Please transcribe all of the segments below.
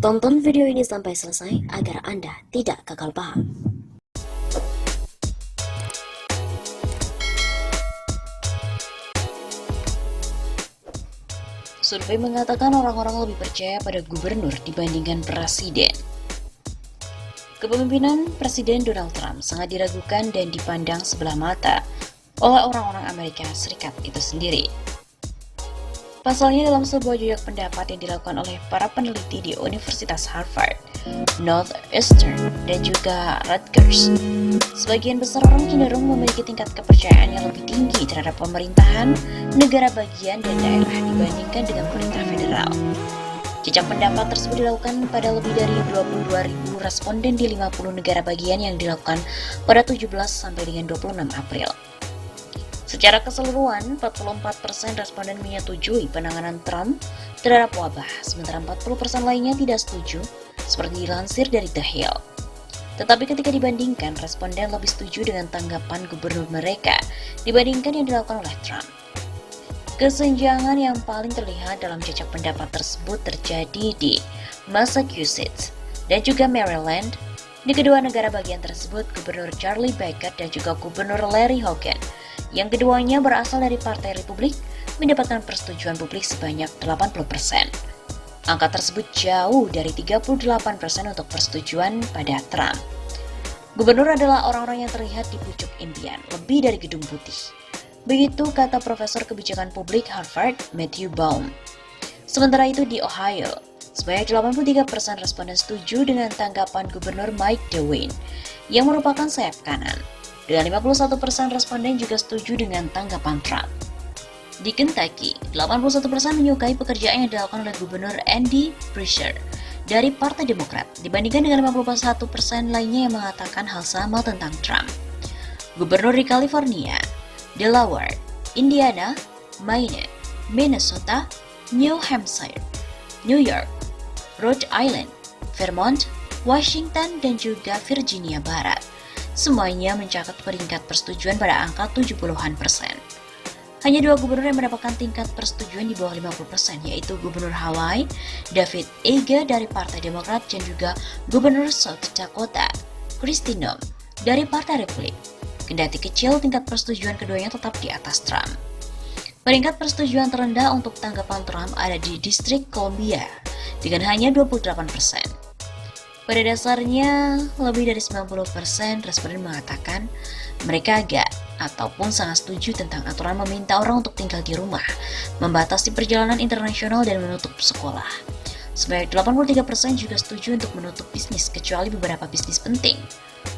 Tonton video ini sampai selesai agar Anda tidak gagal paham. Survei mengatakan orang-orang lebih percaya pada gubernur dibandingkan presiden. Kepemimpinan Presiden Donald Trump sangat diragukan dan dipandang sebelah mata oleh orang-orang Amerika Serikat itu sendiri. Pasalnya, dalam sebuah jejak pendapat yang dilakukan oleh para peneliti di Universitas Harvard, Northeastern, dan juga Rutgers, sebagian besar orang cenderung memiliki tingkat kepercayaan yang lebih tinggi terhadap pemerintahan, negara bagian, dan daerah dibandingkan dengan pemerintah federal. Jejak pendapat tersebut dilakukan pada lebih dari 22.000 responden di 50 negara bagian yang dilakukan pada 17 sampai dengan 26 April. Secara keseluruhan, 44% responden menyetujui penanganan Trump terhadap wabah, sementara 40% lainnya tidak setuju, seperti dilansir dari The Hill. Tetapi ketika dibandingkan, responden lebih setuju dengan tanggapan gubernur mereka dibandingkan yang dilakukan oleh Trump. Kesenjangan yang paling terlihat dalam jejak pendapat tersebut terjadi di Massachusetts dan juga Maryland. Di kedua negara bagian tersebut, Gubernur Charlie Baker dan juga Gubernur Larry Hogan, yang keduanya berasal dari Partai Republik, mendapatkan persetujuan publik sebanyak 80%. Angka tersebut jauh dari 38% untuk persetujuan pada Trump. Gubernur adalah orang-orang yang terlihat di pucuk impian, lebih dari gedung putih. Begitu kata Profesor Kebijakan Publik Harvard, Matthew Baum. Sementara itu di Ohio, sebanyak 83% responden setuju dengan tanggapan Gubernur Mike DeWine, yang merupakan sayap kanan. Dengan 51% responden juga setuju dengan tanggapan Trump. Di Kentucky, 81% menyukai pekerjaan yang dilakukan oleh Gubernur Andy Beshear dari Partai Demokrat, dibandingkan dengan 51% lainnya yang mengatakan hal sama tentang Trump. Gubernur di California, Delaware, Indiana, Maine, Minnesota, New Hampshire, New York, Rhode Island, Vermont, Washington, dan juga Virginia Barat. Semuanya mencatat peringkat persetujuan pada angka 70-an%. Hanya dua gubernur yang mendapatkan tingkat persetujuan di bawah 50%, yaitu Gubernur Hawaii, David Ige dari Partai Demokrat, dan juga Gubernur South Dakota, Kristi Noem dari Partai Republik. Kendati kecil, tingkat persetujuan keduanya tetap di atas Trump. Peringkat persetujuan terendah untuk tanggapan Trump ada di Distrik Columbia dengan hanya 28%. Pada dasarnya, lebih dari 90% responden mengatakan mereka agak ataupun sangat setuju tentang aturan meminta orang untuk tinggal di rumah, membatasi perjalanan internasional, dan menutup sekolah. Sebanyak 83% juga setuju untuk menutup bisnis, kecuali beberapa bisnis penting.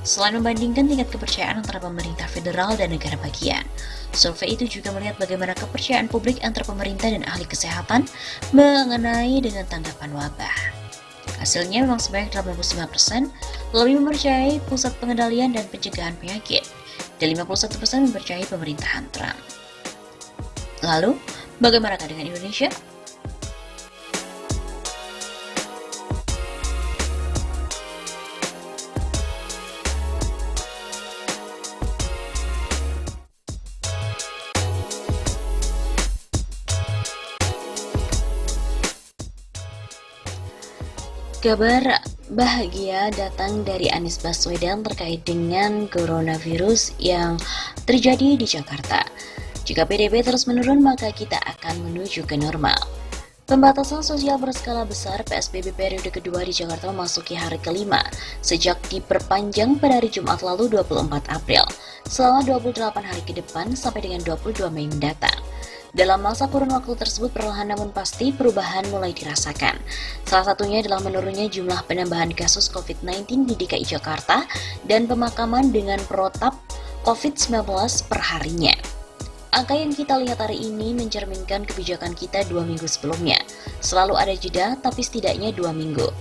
Selain membandingkan tingkat kepercayaan antara pemerintah federal dan negara bagian, survei itu juga melihat bagaimana kepercayaan publik antara pemerintah dan ahli kesehatan mengenai dengan tanggapan wabah. Hasilnya memang sebanyak 89% lebih mempercayai pusat pengendalian dan pencegahan penyakit, dan 51% mempercayai pemerintahan Trump. Lalu, bagaimanakah dengan Indonesia? Kabar bahagia datang dari Anies Baswedan terkait dengan coronavirus yang terjadi di Jakarta. Jika PDB terus menurun, maka kita akan menuju ke normal. Pembatasan sosial berskala besar PSBB periode kedua di Jakarta memasuki hari kelima sejak diperpanjang pada hari Jumat lalu 24 April selama 28 hari ke depan sampai dengan 22 Mei mendatang. Dalam masa kurun waktu tersebut, perlahan namun pasti perubahan mulai dirasakan. Salah satunya adalah menurunnya jumlah penambahan kasus COVID-19 di DKI Jakarta dan pemakaman dengan protap COVID-19 perharinya. Angka yang kita lihat hari ini mencerminkan kebijakan kita 2 minggu sebelumnya. Selalu ada jeda, tapi setidaknya 2 minggu.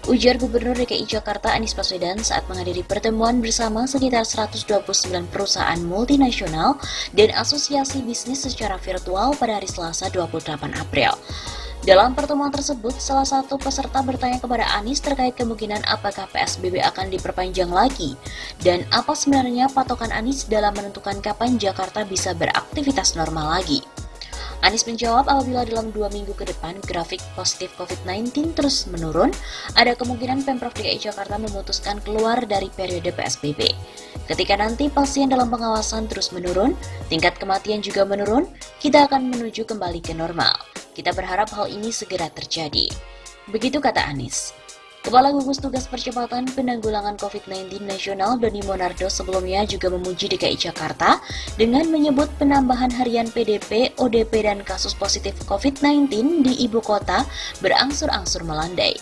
Ujar Gubernur DKI Jakarta Anies Baswedan saat menghadiri pertemuan bersama sekitar 129 perusahaan multinasional dan asosiasi bisnis secara virtual pada hari Selasa 28 April. Dalam pertemuan tersebut, salah satu peserta bertanya kepada Anies terkait kemungkinan apakah PSBB akan diperpanjang lagi dan apa sebenarnya patokan Anies dalam menentukan kapan Jakarta bisa beraktivitas normal lagi. Anies menjawab apabila dalam 2 minggu ke depan grafik positif COVID-19 terus menurun, ada kemungkinan Pemprov DKI Jakarta memutuskan keluar dari periode PSBB. Ketika nanti pasien dalam pengawasan terus menurun, tingkat kematian juga menurun, kita akan menuju kembali ke normal. Kita berharap hal ini segera terjadi. Begitu kata Anies. Kepala Gugus Tugas Percepatan Penanggulangan COVID-19 Nasional Doni Monardo sebelumnya juga memuji DKI Jakarta dengan menyebut penambahan harian PDP, ODP, dan kasus positif COVID-19 di ibu kota berangsur-angsur melandai.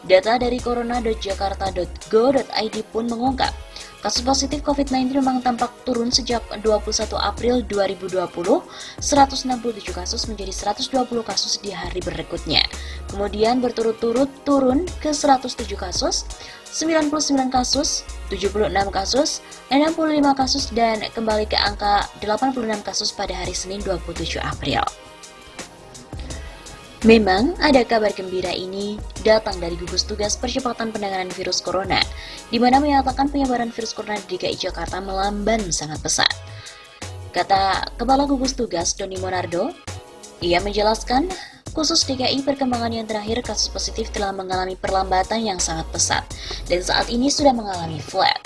Data dari corona.jakarta.go.id pun mengungkap, kasus positif COVID-19 memang tampak turun sejak 21 April 2020, 167 kasus menjadi 120 kasus di hari berikutnya. Kemudian berturut-turut turun ke 107 kasus, 99 kasus, 76 kasus, 65 kasus, dan kembali ke angka 86 kasus pada hari Senin 27 April. Memang ada kabar gembira ini datang dari Gugus Tugas Percepatan Penanganan Virus Corona, di mana menyatakan penyebaran virus corona di DKI Jakarta melamban sangat pesat. Kata Kepala Gugus Tugas Doni Monardo, ia menjelaskan, khusus DKI perkembangan yang terakhir kasus positif telah mengalami perlambatan yang sangat pesat, dan saat ini sudah mengalami flat.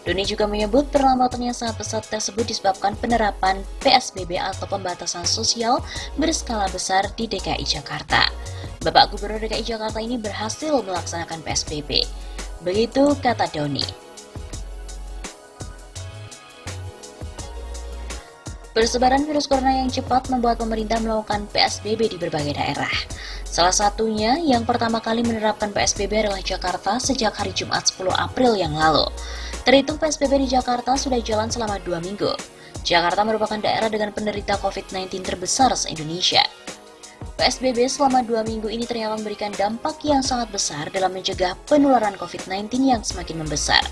Doni juga menyebut perlambatan yang sangat pesat tersebut disebabkan penerapan PSBB atau pembatasan sosial berskala besar di DKI Jakarta. Bapak Gubernur DKI Jakarta ini berhasil melaksanakan PSBB. Begitu kata Doni. Persebaran virus corona yang cepat membuat pemerintah melakukan PSBB di berbagai daerah. Salah satunya yang pertama kali menerapkan PSBB adalah Jakarta sejak hari Jumat 10 April yang lalu. Terhitung PSBB di Jakarta sudah jalan selama 2 minggu. Jakarta merupakan daerah dengan penderita COVID-19 terbesar se-Indonesia. PSBB selama 2 minggu ini ternyata memberikan dampak yang sangat besar dalam mencegah penularan COVID-19 yang semakin membesar.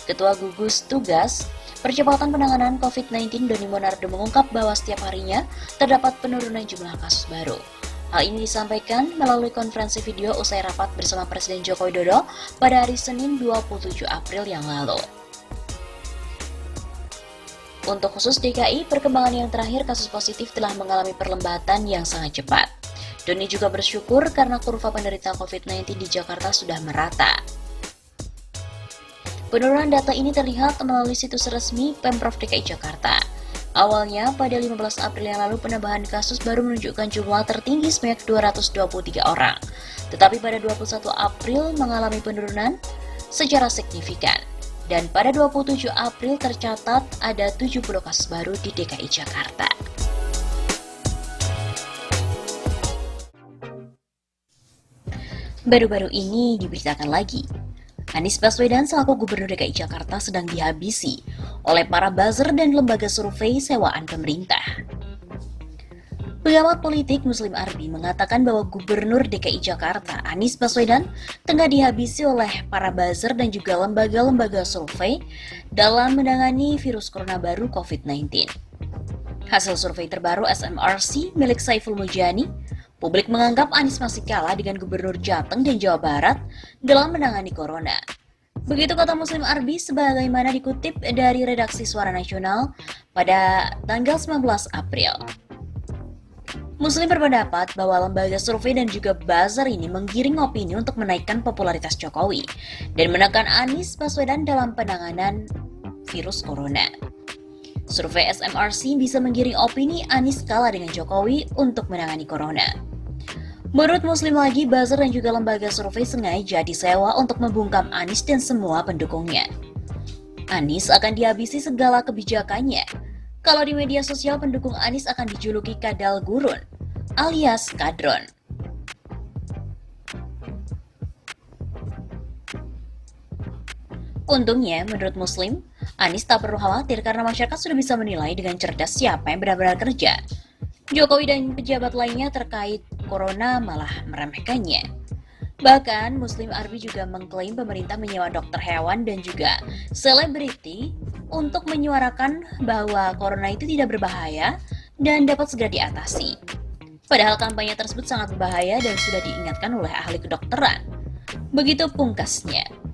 Ketua Gugus Tugas Percepatan Penanganan COVID-19 Doni Monardo mengungkap bahwa setiap harinya terdapat penurunan jumlah kasus baru. Hal ini disampaikan melalui konferensi video usai rapat bersama Presiden Joko Widodo pada hari Senin 27 April yang lalu. Untuk khusus DKI, perkembangan yang terakhir kasus positif telah mengalami perlambatan yang sangat cepat. Doni juga bersyukur karena kurva penderita COVID-19 di Jakarta sudah merata. Penurunan data ini terlihat melalui situs resmi Pemprov DKI Jakarta. Awalnya, pada 15 April yang lalu penambahan kasus baru menunjukkan jumlah tertinggi sebanyak 223 orang. Tetapi pada 21 April mengalami penurunan secara signifikan. Dan pada 27 April tercatat ada 70 kasus baru di DKI Jakarta. Baru-baru ini diberitakan lagi, Anies Baswedan selaku Gubernur DKI Jakarta sedang dihabisi oleh para buzzer dan lembaga survei sewaan pemerintah. Pengamat politik Muslim Arbi mengatakan bahwa Gubernur DKI Jakarta Anies Baswedan tengah dihabisi oleh para buzzer dan juga lembaga-lembaga survei dalam menangani virus corona baru COVID-19. Hasil survei terbaru SMRC milik Saiful Mujani, publik menganggap Anies masih kalah dengan Gubernur Jateng dan Jawa Barat dalam menangani corona. Begitu kata Muslim Arbi sebagaimana dikutip dari redaksi Suara Nasional pada tanggal 19 April. Muslim berpendapat bahwa lembaga survei dan juga buzzer ini menggiring opini untuk menaikkan popularitas Jokowi dan menekan Anies Baswedan dalam penanganan virus corona. Survei SMRC bisa menggiring opini Anies kalah dengan Jokowi untuk menangani corona. Menurut Muslim lagi, buzzer dan juga lembaga survei sengaja disewa untuk membungkam Anies dan semua pendukungnya. Anies akan dihabisi segala kebijakannya. Kalau di media sosial, pendukung Anies akan dijuluki kadal gurun, alias kadron. Untungnya, menurut Muslim, Anies tak perlu khawatir karena masyarakat sudah bisa menilai dengan cerdas siapa yang benar-benar kerja. Jokowi dan pejabat lainnya terkait corona malah meremehkannya. Bahkan, Muslim Arbi juga mengklaim pemerintah menyewa dokter hewan dan juga selebriti untuk menyuarakan bahwa corona itu tidak berbahaya dan dapat segera diatasi. Padahal kampanye tersebut sangat berbahaya dan sudah diingatkan oleh ahli kedokteran. Begitu pungkasnya.